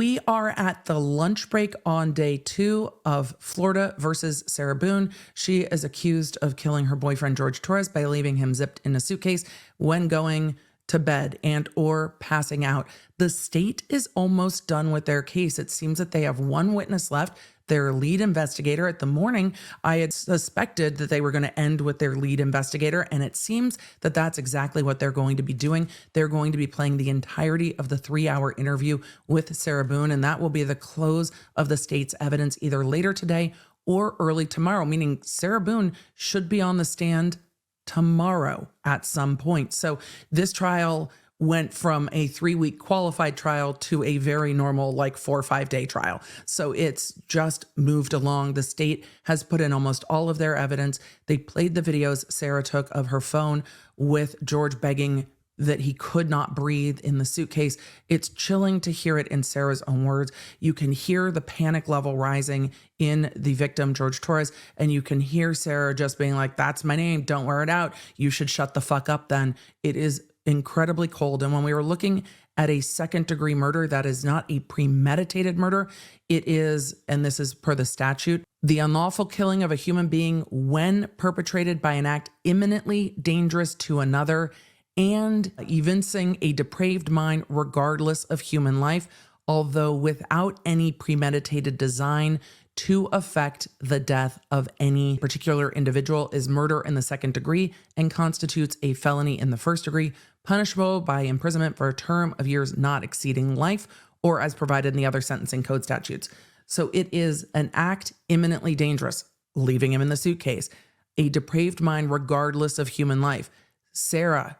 We are at the lunch break on day 2 of Florida versus Sarah Boone. She is accused of killing her boyfriend, George Torres, by leaving him zipped in a suitcase when going to bed and or passing out. The state is almost done with their case. It seems that they have one witness left, their lead investigator. At the morning, I had suspected that they were going to end with their lead investigator, and it seems that that's exactly what they're going to be doing. They're going to be playing the entirety of the 3-hour interview with Sarah Boone, and that will be the close of the state's evidence either later today or early tomorrow, meaning Sarah Boone should be on the stand tomorrow at some point. So this trial went from a 3-week qualified trial to a very normal, like 4 or 5 day trial. So it's just moved along. The state has put in almost all of their evidence. They played the videos Sarah took of her phone with George begging that he could not breathe in the suitcase. It's chilling to hear it in Sarah's own words. You can hear the panic level rising in the victim, George Torres, and you can hear Sarah just being like, "That's my name. Don't wear it out. You should shut the fuck up then." It is incredibly cold. And when we were looking at a second-degree murder, that is not a premeditated murder. It is, and this is per the statute, the unlawful killing of a human being when perpetrated by an act imminently dangerous to another and evincing a depraved mind regardless of human life, although without any premeditated design to affect the death of any particular individual, is murder in the second degree and constitutes a felony in the first degree, punishable by imprisonment for a term of years not exceeding life, or as provided in the other sentencing code statutes. So it is an act imminently dangerous, leaving him in the suitcase, a depraved mind regardless of human life. Sarah,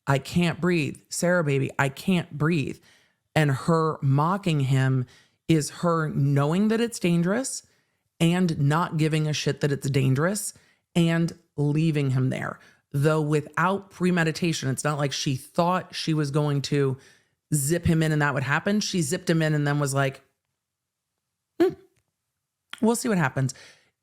I can't breathe. Sarah, baby, I can't breathe. And her mocking him is her knowing that it's dangerous and not giving a shit that it's dangerous and leaving him there. Though without premeditation, it's not like she thought she was going to zip him in and that would happen. She zipped him in and then was like, we'll see what happens.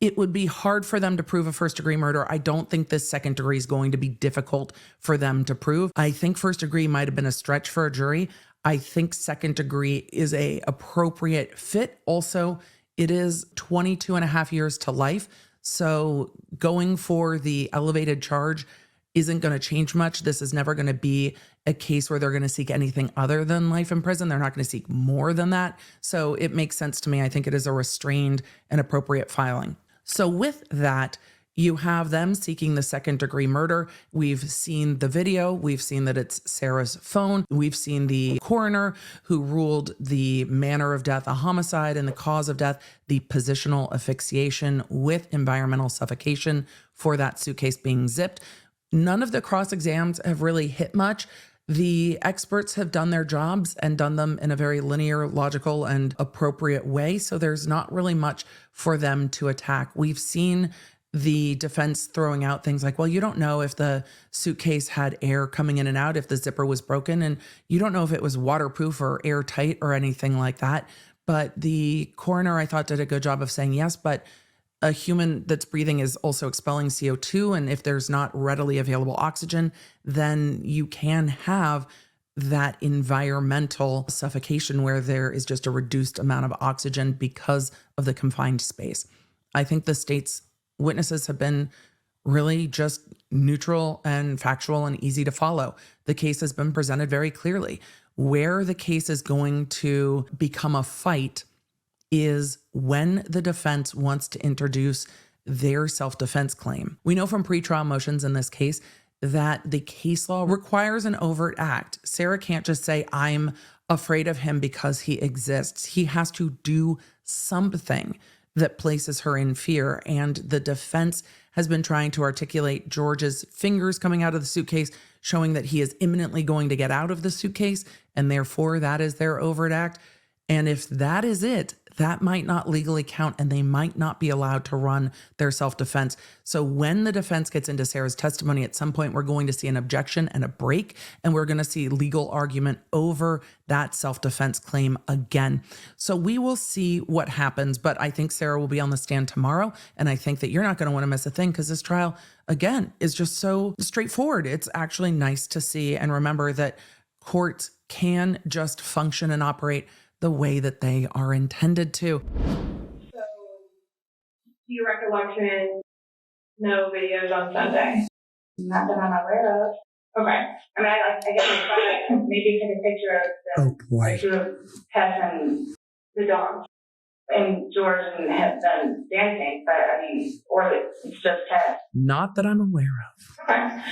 It would be hard for them to prove a first-degree murder. I don't think this second degree is going to be difficult for them to prove. I think first degree might have been a stretch for a jury. I think second degree is a appropriate fit. Also, it is 22 and a half years to life. So going for the elevated charge isn't going to change much. This is never going to be a case where they're going to seek anything other than life in prison. They're not going to seek more than that. So it makes sense to me. I think it is a restrained and appropriate filing. So with that, you have them seeking the second degree murder. We've seen the video. We've seen that it's Sarah's phone. We've seen the coroner who ruled the manner of death a homicide and the cause of death the positional asphyxiation with environmental suffocation for that suitcase being zipped. None of the cross exams have really hit much. The experts have done their jobs and done them in a very linear, logical, and appropriate way. So there's not really much for them to attack. We've seen the defense throwing out things like, well, you don't know if the suitcase had air coming in and out, if the zipper was broken, and you don't know if it was waterproof or airtight or anything like that. But the coroner, I thought, did a good job of saying, yes, but a human that's breathing is also expelling CO2. And if there's not readily available oxygen, then you can have that environmental suffocation where there is just a reduced amount of oxygen because of the confined space. I think the state's witnesses have been really just neutral and factual and easy to follow. The case has been presented very clearly. Where the case is going to become a fight is when the defense wants to introduce their self-defense claim. We know from pretrial motions in this case that the case law requires an overt act. Sarah can't just say, I'm afraid of him because he exists. He has to do something that places her in fear. And the defense has been trying to articulate George's fingers coming out of the suitcase, showing that he is imminently going to get out of the suitcase, and therefore that is their overt act. And if that is it, that might not legally count and they might not be allowed to run their self-defense. So when the defense gets into Sarah's testimony, at some point we're going to see an objection and a break, and we're going to see legal argument over that self-defense claim again. So we will see what happens, but I think Sarah will be on the stand tomorrow, and I think that you're not going to want to miss a thing because this trial, again, is just so straightforward. It's actually nice to see and remember that courts can just function and operate the way that they are intended to. So, to your recollection, no videos on Sunday? Not that I'm aware of. Okay. I mean, I guess I maybe take a picture of the Tess and the dogs and George and have done dancing, but I mean, or it's just Tess. Not that I'm aware of. Okay.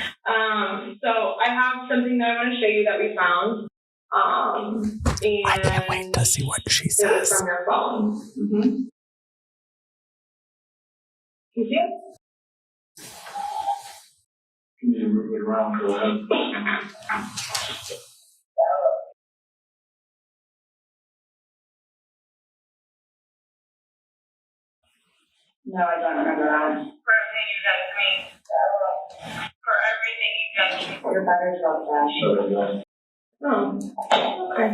So I have something that I want to show you that we found. And I can't wait to see what she it was says. from your phone. Mm-hmm. You see it? Can you move it around? Go ahead. No, I don't remember that. For everything you've done to me. For everything you've done to me. Your battery's all flash. Oh, okay.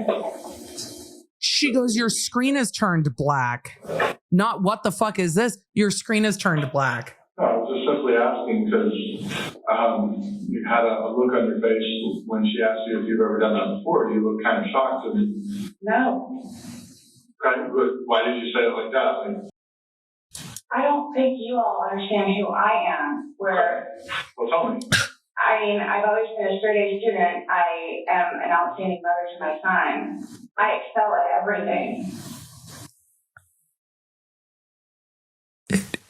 She goes, your screen is turned black. Not what the fuck is this? Your screen is turned black. No, I was just simply asking because you had a look on your face when she asked you if you've ever done that before. You looked kind of shocked. No. Okay, but why did you say it like that? I don't think you all understand who I am. Well, tell me. I mean, I've always been a straight-A student. I am an outstanding mother to my son. I excel at everything.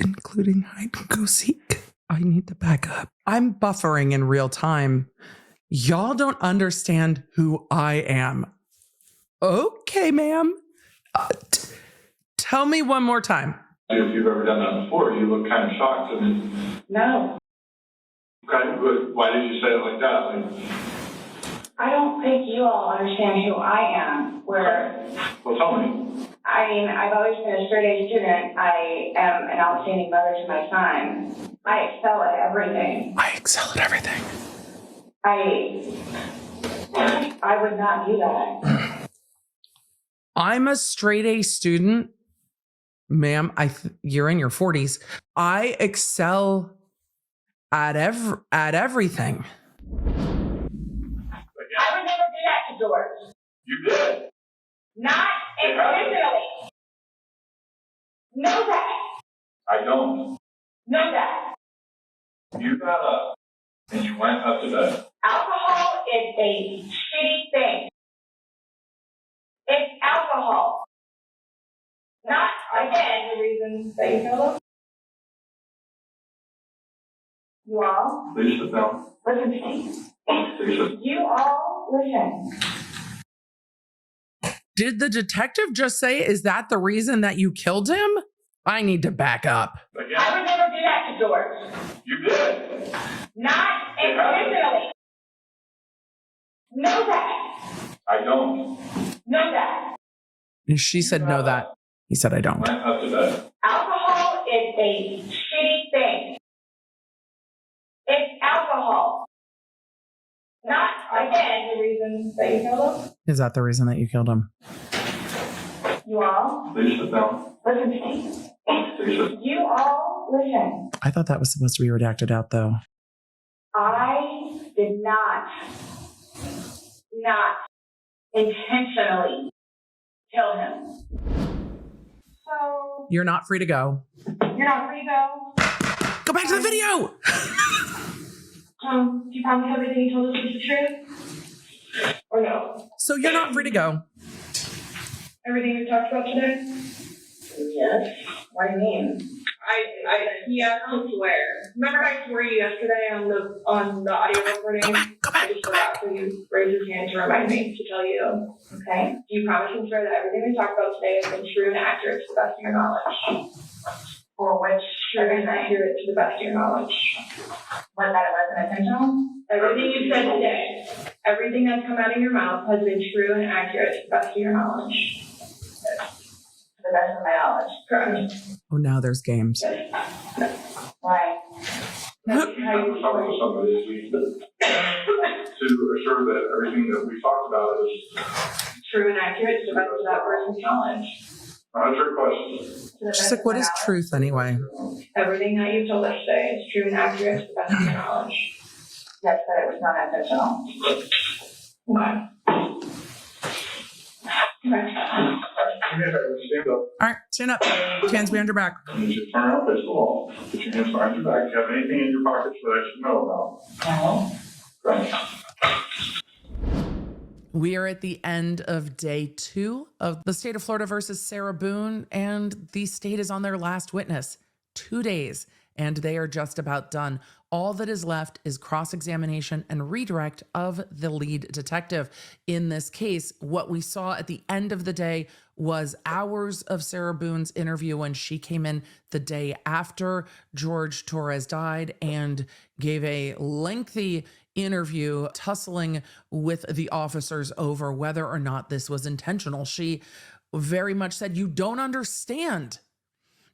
Including hide and go seek. I need to back up. I'm buffering in real time. Y'all don't understand who I am. Okay, ma'am. Tell me one more time. If you've ever done that before, you look kind of shocked. No. Okay, but why did you say it like that? I don't think you all understand who I am. Well, tell me. I mean, I've always been a straight-A student. I am an outstanding mother to my son. I excel at everything. I excel at everything. I would not do that. I'm a straight-A student. Ma'am, you're in your 40s. I excel at everything. I would never do that to George. You did. Not intentionally. Know that. I don't. Know that. You got up and you went up to bed. Alcohol is a shitty thing. It's alcohol. Not, again, the reason that you killed him. You all, Please sit down. listen to me. Please sit. You all, listen. Did the detective just say, is that the reason that you killed him? I need to back up. Again. I would never do that to George. You did. Not intentionally. Know that. I don't. Know that. She said, no, that. He said, I don't. Went up to bed. Alcohol is a shitty thing. It's alcohol. Not, again, the reason that you killed him. Is that the reason that you killed him? You all, Please sit down. listen to me. Please sit. You all, listen. I thought that was supposed to be redacted out, though. I did not intentionally kill him. So, You're not free to go. you're not free to go. Go back to the video. Do you promise everything you told us was the truth? Or no? So you're not free to go. Everything we talked about today? Yes. What do you mean? He asked to swear. Remember I swore you yesterday on the audio recording? Go back. I just forgot, so you raised his hand to remind me to tell you. Okay. Do you promise and swear that everything we talked about today has been true and accurate to the best of your knowledge? For which True and accurate to the best of your knowledge. was that it wasn't intentional? Everything you said today, everything that's come out of your mouth has been true and accurate to the best of your knowledge. To the best of my knowledge. Correct. Oh, now there's games. Why? That's how you Talking to somebody this week to assure that everything that we talked about is true and accurate to the best of that person's knowledge. not a trick question. To the best She's like, of what my is knowledge. truth anyway? Everything that you've told us today is true and accurate to the best of your knowledge. Yes, but it was not intentional. Okay. Give me a favor, stand up. All right, stand up. Hands behind your back. And you should turn around, face the wall. Put your hands behind your back. Do you have anything in your pockets that I should know about? Great. We are at the end of day 2 of the state of Florida versus Sarah Boone, and the state is on their last witness. 2 days, and they are just about done. All that is left is cross-examination and redirect of the lead detective. In this case, what we saw at the end of the day was hours of Sarah Boone's interview when she came in the day after George Torres died and gave a lengthy interview tussling with the officers over whether or not this was intentional. She very much said, "You don't understand.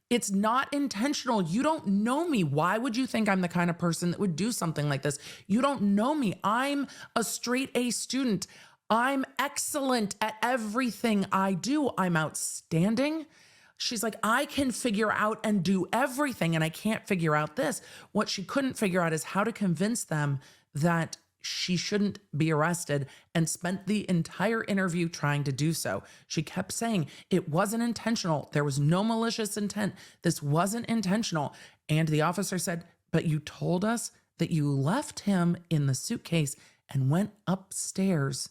It's not intentional. You don't know me. Why would you think I'm the kind of person that would do something like this? You don't know me. I'm a straight A student. I'm excellent at everything I do. I'm outstanding." She's like, "I can figure out and do everything, and I can't figure out this." What she couldn't figure out is how to convince them that she shouldn't be arrested, and spent the entire interview trying to do so. She kept saying it wasn't intentional. There was no malicious intent. This wasn't intentional. And the officer said, "But you told us that you left him in the suitcase and went upstairs."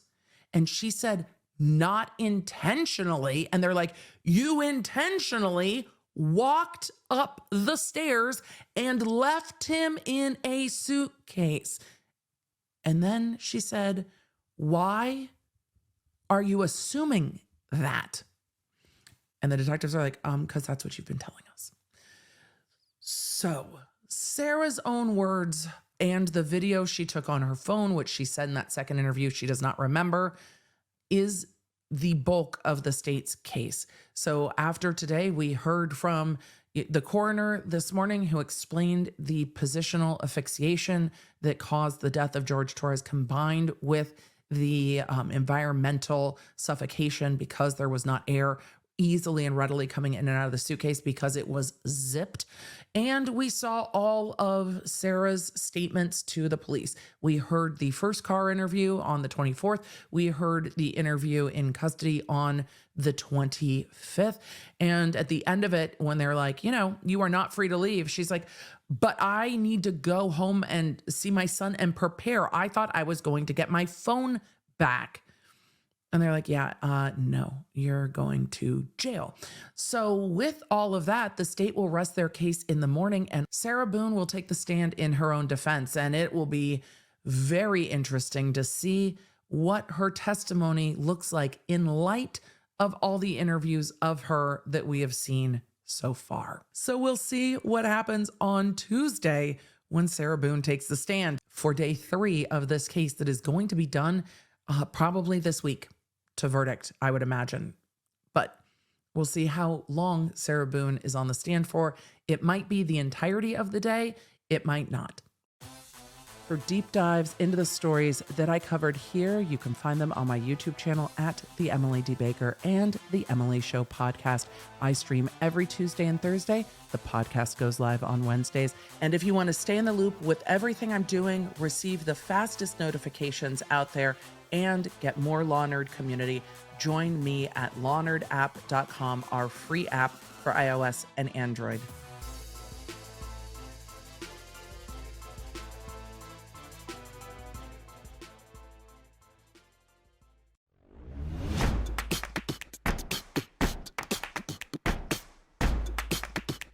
And she said, "Not intentionally." And they're like, "You intentionally walked up the stairs and left him in a suitcase." And then she said, "Why are you assuming that?" And the detectives are like, "Because that's what you've been telling us." So Sarah's own words and the video she took on her phone, which she said in that second interview she does not remember, is the bulk of the state's case. So after today, we heard from the coroner this morning, who explained the positional asphyxiation that caused the death of George Torres, combined with the environmental suffocation because there was not air easily and readily coming in and out of the suitcase because it was zipped. And we saw all of Sarah's statements to the police. We heard the first car interview on the 24th. We heard the interview in custody on the 25th. And at the end of it, when they're like, "You are not free to leave," she's like, "But I need to go home and see my son and prepare. I thought I was going to get my phone back." And they're like, "No, you're going to jail." So with all of that, the state will rest their case in the morning, and Sarah Boone will take the stand in her own defense. And it will be very interesting to see what her testimony looks like in light of all the interviews of her that we have seen so far. So we'll see what happens on Tuesday when Sarah Boone takes the stand for day 3 of this case that is going to be done probably this week to verdict, I would imagine. But we'll see how long Sarah Boone is on the stand for. It might be the entirety of the day. It might not. For deep dives into the stories that I covered here, you can find them on my YouTube channel at The Emily D. Baker and The Emily Show Podcast. I stream every Tuesday and Thursday. The podcast goes live on Wednesdays. And if you want to stay in the loop with everything I'm doing, receive the fastest notifications out there, and get more Law Nerd community, join me at lawnerdapp.com, our free app for iOS and Android.